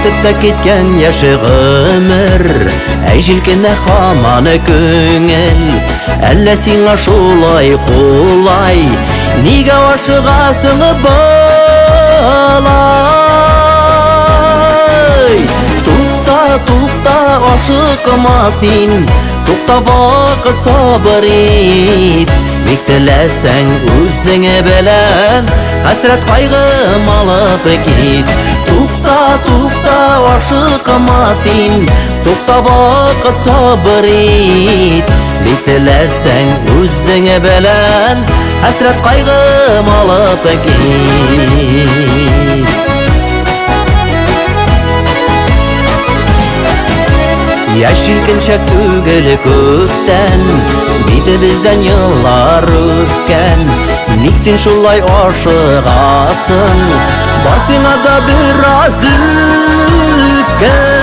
өтіп та кеткен яшы ғұмыр, әй желкені хаманы көңіл. Әлі сиңа шулай қолай, неге ашығасың балай? Туқта ашықма сен, туқта вақыт сабыр ет. Ник тіләсәң өзіңе білән, хәсрәт қайғым алып кет. Туқта ашықма сен, туқта вақыт сабыр ет. Ник тіләсәң өзіңе білән, хәсрәт қайғым алып кет. Яш желкіншек түгілі көктен, дейді бізден yıllar өткен. Ник сен шулай ашығасың, бар сиңа да біраз өткен.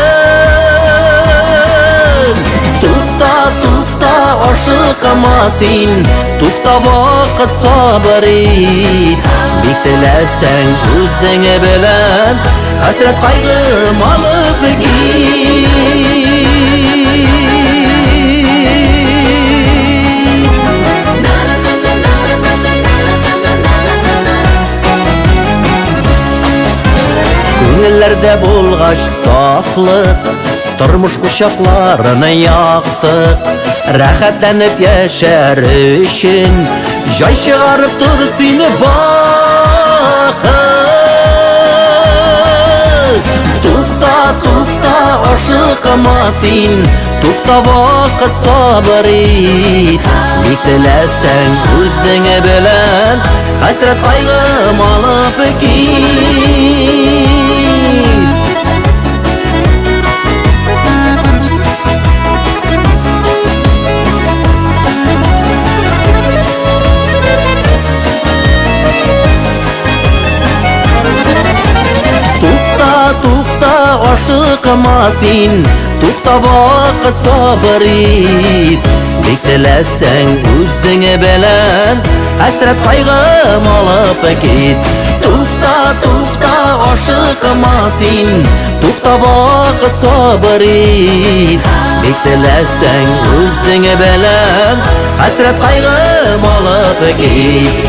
Туқта ашықма сен, туқта вақыт сабыр ет. Ник тіләсәң өзіңе білән, хәсрәт қайғым алып кет. Көңілләрдә болғаш сафлық, тұрмыш құшақларыны яқтық. Рәхәтләніп яшәр үшін, жай шығарып тұр сені бақыт. Туқта ашықма сен, туқта вақыт сабыр ет. Ник тіләсәң өзіңе білән, хәсрәт қайғым алып кет. Туқта ашықма сен, туқта вақыт сабыр ет. Ник тіләсәң өзіңе білән, хәсрәт қайғым алып кет. Туқта ашықма сен, туқта вақыт сабыр ет. Ник тіләсәң өзіңе білән, хәсрәт қайғым алып кет.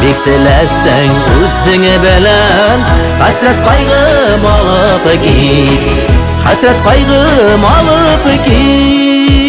Ник тіләсәң өзіңе білән, хәсрәт қайғым алып кет. Хәсрәт қайғым алып кет.